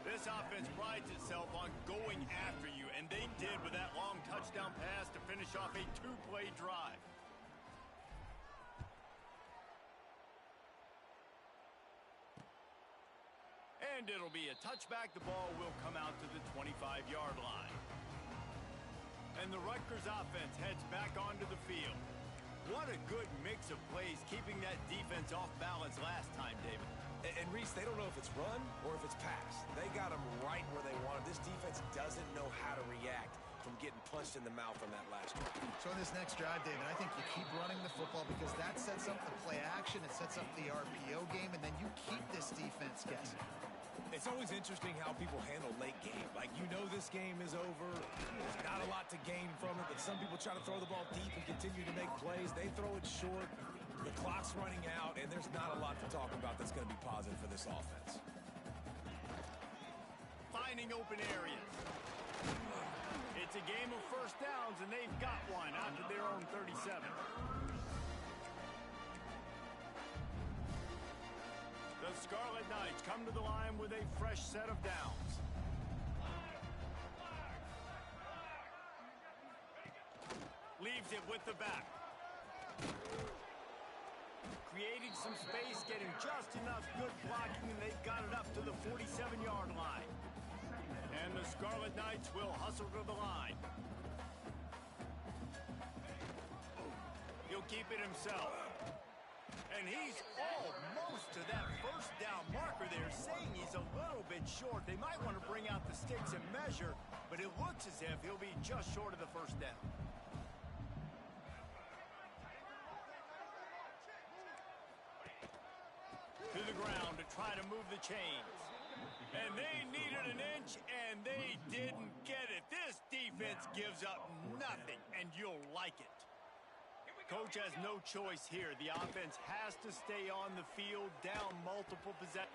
This offense prides itself on going after you, and they did with that long touchdown pass to finish off a 2-play drive. And it'll be a touchback. The ball will come out to the 25-yard line. And the Rutgers offense heads back onto the field. What a good mix of plays, keeping that defense off balance last time, David. And Reese, they don't know if it's run or if it's pass. They got them right where they want them. This defense doesn't know how to react from getting punched in the mouth on that last drive. So in this next drive, David, I think you keep running the football because that sets up the play action, it sets up the RPO game, and then you keep this defense guessing. It's always interesting how people handle late game. Like, you know this game is over. There's not a lot to gain from it, but some people try to throw the ball deep and continue to make plays. They throw it short. The clock's running out, and there's not a lot to talk about that's going to be positive for this offense. Finding open areas. It's a game of first downs, and they've got one out to their own 37. The Scarlet Knights come to the line with a fresh set of downs. Leaves it with the back. Creating some space, getting just enough good blocking, and they've got it up to the 47-yard line. And the Scarlet Knights will hustle to the line. He'll keep it himself. And he's almost to that first down marker there, saying he's a little bit short. They might want to bring out the sticks and measure, but it looks as if he'll be just short of the first down. To the ground to try to move the chains. And they needed an inch, and they didn't get it. This defense gives up nothing, and you'll like it. Coach has no choice here. The offense has to stay on the field, down multiple possessions.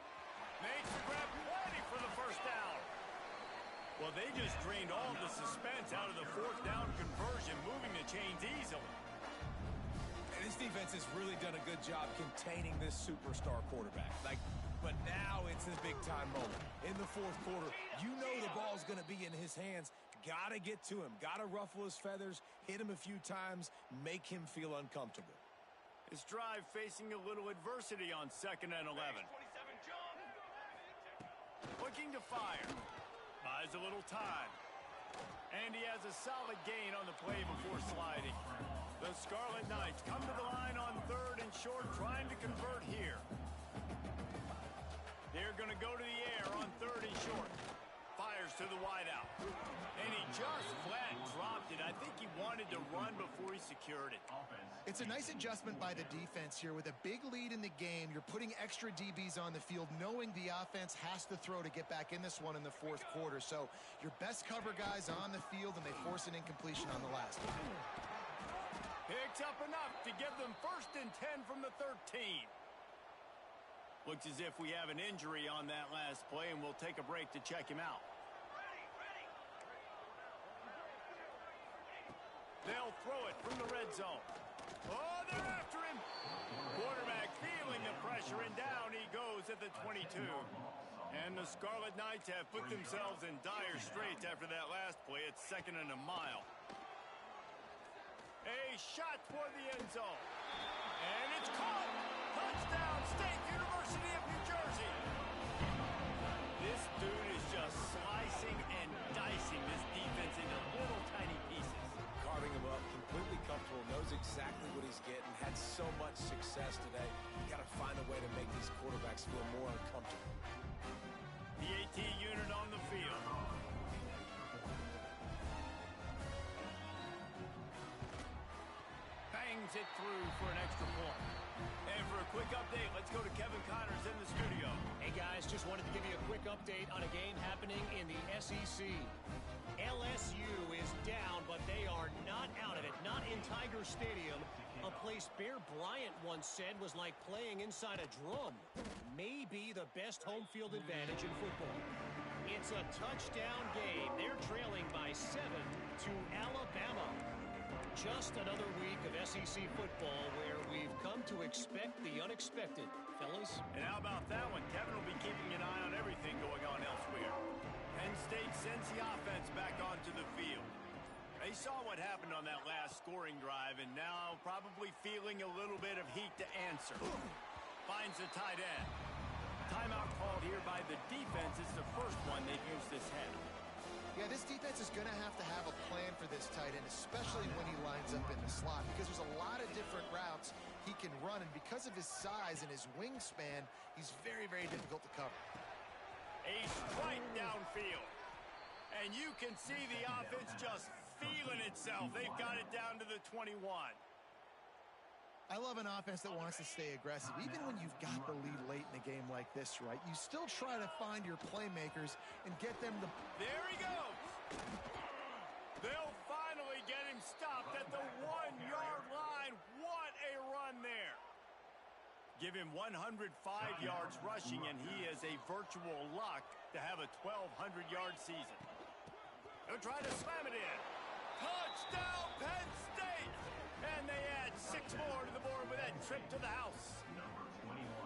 Makes the grab plenty for the first down. Well, they just drained all the suspense out of the fourth down conversion, moving the chains easily. And this defense has really done a good job containing this superstar quarterback. But now it's his big-time moment. In the fourth quarter, you know the ball's going to be in his hands. Got to get to him. Got to ruffle his feathers, hit him a few times, make him feel uncomfortable. This drive facing a little adversity on 2nd and 11. Looking to fire. Buys a little time. And he has a solid gain on the play before sliding. The Scarlet Knights come to the line on 3rd and short, trying to convert here. They're going to go to the air on 3rd and short. Fires to the wideout. And he just flat dropped it. I think he wanted to run before he secured it. It's a nice adjustment by the defense here. With a big lead in the game, you're putting extra DBs on the field, knowing the offense has to throw to get back in this one in the fourth quarter. So your best cover guys on the field, and they force an incompletion on the last one. Picks up enough to give them 1st and 10 from the 13. Looks as if we have an injury on that last play, and we'll take a break to check him out. They'll throw it from the red zone. Oh, they're after him. Quarterback feeling the pressure, and down he goes at the 22. And the Scarlet Knights have put themselves in dire straits after that last play. It's 2nd and a mile. A shot toward the end zone. And it's caught. Touchdown, State University of New Jersey. This dude is just slicing and dicing this defense into little tiny pieces. Carving him up, completely comfortable, knows exactly what he's getting, had so much success today. You got to find a way to make these quarterbacks feel more uncomfortable. The AT unit on the field. Bangs it through for an extra point. And for a quick update, let's go to Kevin Connors in the studio. Hey guys, just wanted to give you a quick update on a game happening in the SEC. LSU is down, but they are not out of it. Not in Tiger Stadium, a place Bear Bryant once said was like playing inside a drum. Maybe the best home field advantage in football. It's a touchdown game. They're trailing by 7 to Alabama. Just another week of SEC football where we've come to expect the unexpected, fellas. And how about that one? Kevin will be keeping an eye on everything going on elsewhere. Penn State sends the offense back onto the field. They saw what happened on that last scoring drive, and now probably feeling a little bit of heat to answer. Finds the tight end. Timeout called here by the defense. It's the first one they've used this half. Yeah, this defense is going to have a plan for this tight end, especially when he lines up in the slot, because there's a lot of different routes he can run, and because of his size and his wingspan, he's very, very difficult to cover. A strike downfield. And you can see the offense just feeling itself. They've got it down to the 21. I love an offense that wants to stay aggressive. Even when you've got the lead late in a game like this, right, you still try to find your playmakers and get them the... There he goes. They'll finally get him stopped at the 1-yard line. What a run there. Give him 105 yards rushing, and he is a virtual lock to have a 1,200-yard season. He'll try to slam it in. Touchdown, Penn State! And they add 6 more to the board with that trip to the house.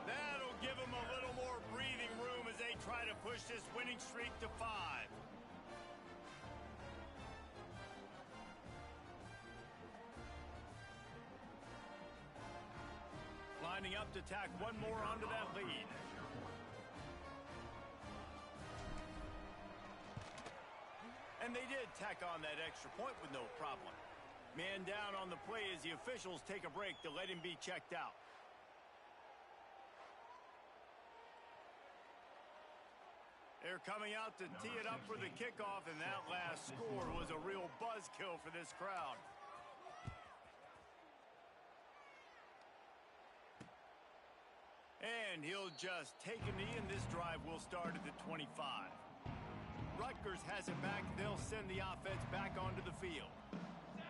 That'll give them a little more breathing room as they try to push this winning streak to 5. Lining up to tack one more onto that lead. And they did tack on that extra point with no problem. Man down on the play as the officials take a break to let him be checked out. They're coming out to tee it up for the kickoff, and that last score was a real buzzkill for this crowd. And he'll just take a knee, and this drive will start at the 25. Rutgers has it back. They'll send the offense back onto the field.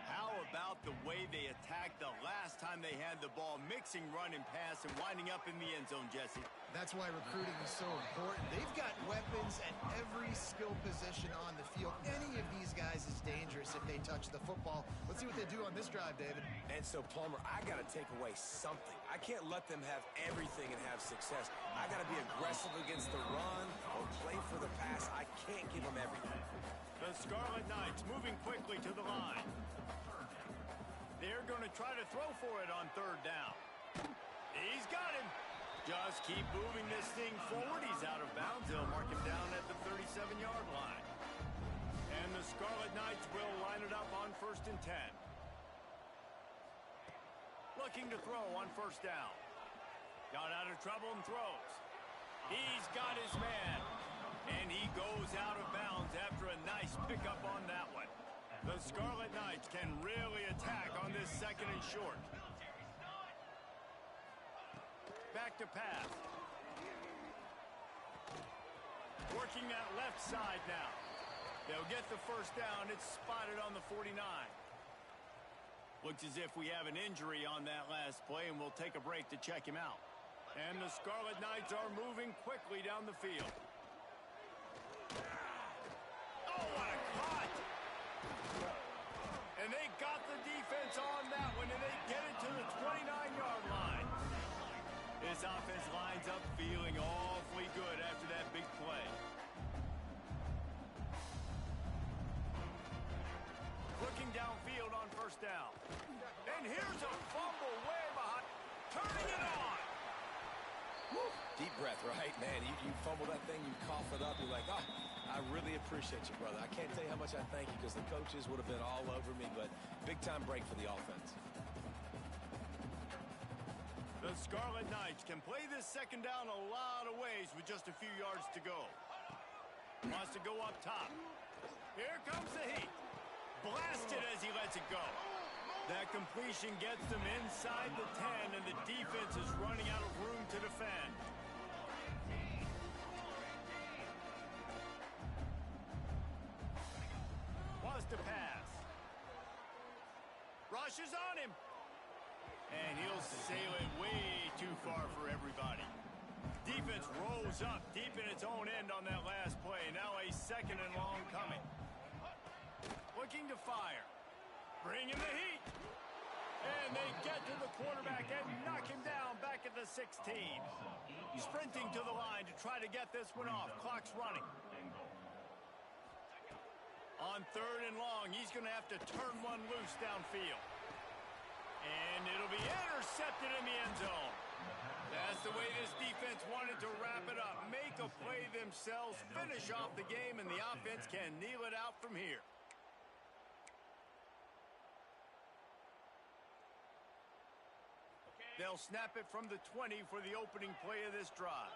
How about the way they attacked the last time they had the ball, mixing run and pass and winding up in the end zone, Jesse? That's why recruiting is so important. They've got weapons at every skill position on the field. Any of these guys is dangerous if they touch the football. Let's see what they do on this drive, David. And so, Plummer, I got to take away something. I can't let them have everything and have success. I got to be aggressive against the run or play for the pass. I can't give them everything. The Scarlet Knights moving quickly to the line. They're going to try to throw for it on 3rd down. He's got him. Just keep moving this thing forward. He's out of bounds. They'll mark him down at the 37-yard line. And the Scarlet Knights will line it up on 1st and 10. Looking to throw on 1st down. Got out of trouble and throws. He's got his man. And he goes out of bounds after a nice pickup on that one. The Scarlet Knights can really attack on this 2nd and short. Back to pass. Working that left side now. They'll get the 1st down. It's spotted on the 49. Looks as if we have an injury on that last play, and we'll take a break to check him out. And the Scarlet Knights are moving quickly down the field. Oh, what a cut! And they got the defense on that one, and they get it to the 29-yard line. This offense lines up feeling awfully good after that big play. Looking downfield on 1st down. And here's a fumble way behind. Turning it on. Woo. Deep breath, right? Man, you fumble that thing, you cough it up, you're like, oh, I really appreciate you, brother. I can't tell you how much I thank you because the coaches would have been all over me, but big-time break for the offense. The Scarlet Knights can play this 2nd down a lot of ways with just a few yards to go. Wants to go up top. Here comes the heat. Blasted as he lets it go. That completion gets them inside the 10, and the defense is running out of room to defend. Wants to pass. Rushes on him. And he'll sail it way too far for everybody. Defense rolls up deep in its own end on that last play. Now a 2nd and long coming. Looking to fire. Bring in the heat. And they get to the quarterback and knock him down back at the 16. Sprinting to the line to try to get this one off. Clock's running. On 3rd and long, he's going to have to turn one loose downfield. And it'll be intercepted in the end zone. That's the way this defense wanted to wrap it up. Make a play themselves, finish off the game, and the offense can kneel it out from here. They'll snap it from the 20 for the opening play of this drive.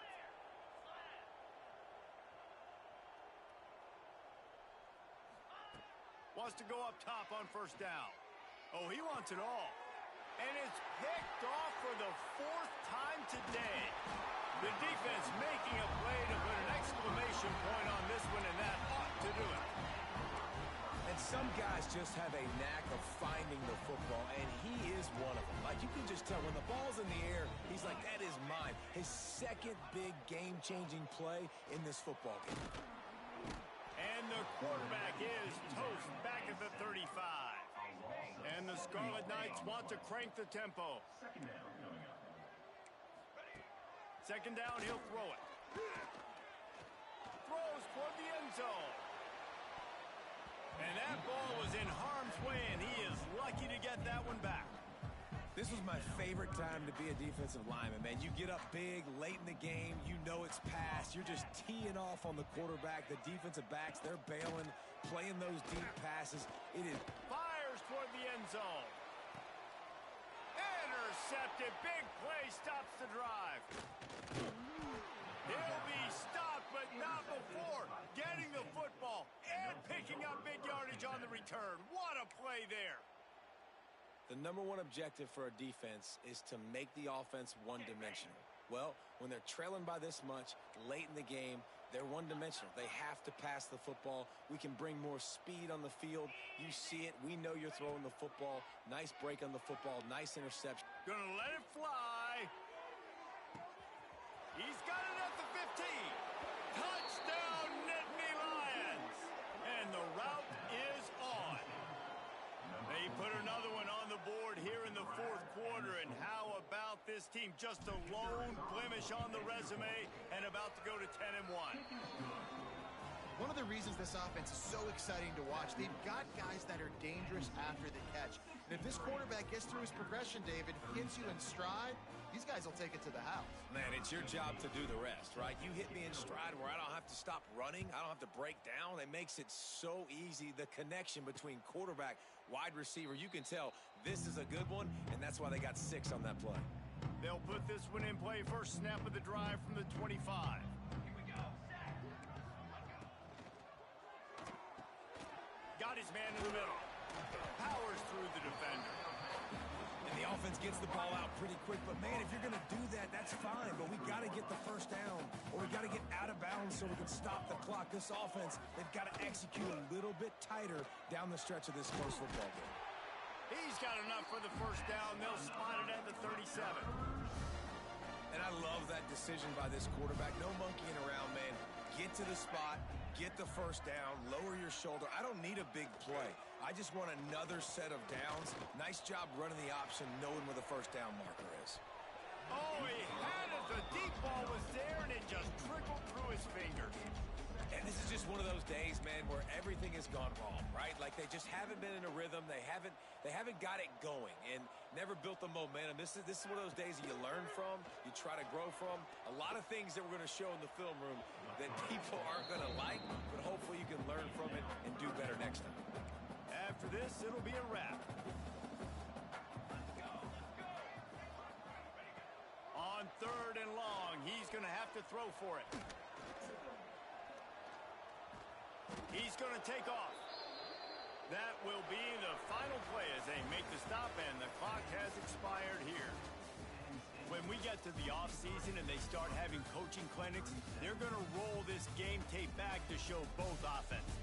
Wants to go up top on first down. Oh, he wants it all. And it's picked off for the 4th time today. The defense making a play to put an exclamation point on this one, and that ought to do it. And some guys just have a knack of finding the football, and he is one of them. Like, you can just tell when the ball's in the air, he's like, that is mine. His second big game-changing play in this football game. And the quarterback is toast back at the 35. And the Scarlet Knights want to crank the tempo. Second down, he'll throw it. Throws toward the end zone. And that ball was in harm's way, and he is lucky to get that one back. This was my favorite time to be a defensive lineman, man. You get up big, late in the game, you know it's past. You're just teeing off on the quarterback. The defensive backs, they're bailing, playing those deep passes. It is... Fires toward the end zone. Intercepted. Big play stops the drive. He'll be stopped, but not before getting the football and picking up big yardage on the return. What a play there. The number one objective for a defense is to make the offense one-dimensional. Well, when they're trailing by this much, late in the game, they're one-dimensional. They have to pass the football. We can bring more speed on the field. You see it. We know you're throwing the football. Nice break on the football. Nice interception. Gonna let it fly. He's got it at the 15. Touchdown, Nittany Lions. And the route is on. They put another one on the board here in the 4th quarter. And how about this team? Just a lone blemish on the resume and about to go to 10-1. One of the reasons this offense is so exciting to watch, they've got guys that are dangerous after the catch. And if this quarterback gets through his progression, David, hits you in stride, these guys will take it to the house. Man, it's your job to do the rest, right? You hit me in stride where I don't have to stop running. I don't have to break down. It makes it so easy. The connection between quarterback, wide receiver, you can tell this is a good one, and that's why they got 6 on that play. They'll put this one in play. First snap of the drive from the 25. Here we go. Set. Got his man in the middle. Powers through the defender. And the offense gets the ball out pretty quick. But, man, if you're going to do that, that's fine. But we got to get the first down, or we got to get out of bounds so we can stop the clock. This offense, they've got to execute a little bit tighter down the stretch of this close football game. He's got enough for the first down. They'll spot it at the 37. And I love that decision by this quarterback. No monkeying around, man. Get to the spot, get the first down, lower your shoulder. I don't need a big play. I just want another set of downs. Nice job running the option, knowing where the first down marker is. Oh, he had it. The deep ball was there, and it just trickled through his fingers. And this is just one of those days, man, where everything has gone wrong, right? Like they just haven't been in a rhythm. They haven't got it going and never built the momentum. This is one of those days that you learn from, you try to grow from. A lot of things that we're going to show in the film room that people aren't going to like, but hopefully you can learn from it and do better next time. After this, it'll be a wrap. On 3rd and long, he's going to have to throw for it. He's going to take off. That will be the final play as they make the stop, and the clock has expired here. When we get to the offseason and they start having coaching clinics, they're going to roll this game tape back to show both offenses.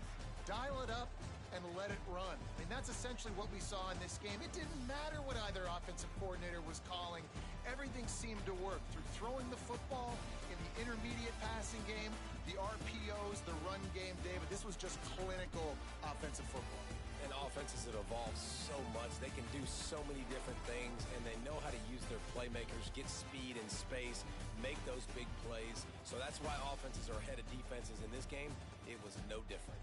Dial it up and let it run. I mean, that's essentially what we saw in this game. It didn't matter what either offensive coordinator was calling. Everything seemed to work through throwing the football in the intermediate passing game, the RPOs, the run game, David. This was just clinical offensive football. And offenses that evolve so much. They can do so many different things, and they know how to use their playmakers, get speed and space, make those big plays. So that's why offenses are ahead of defenses in this game. It was no different.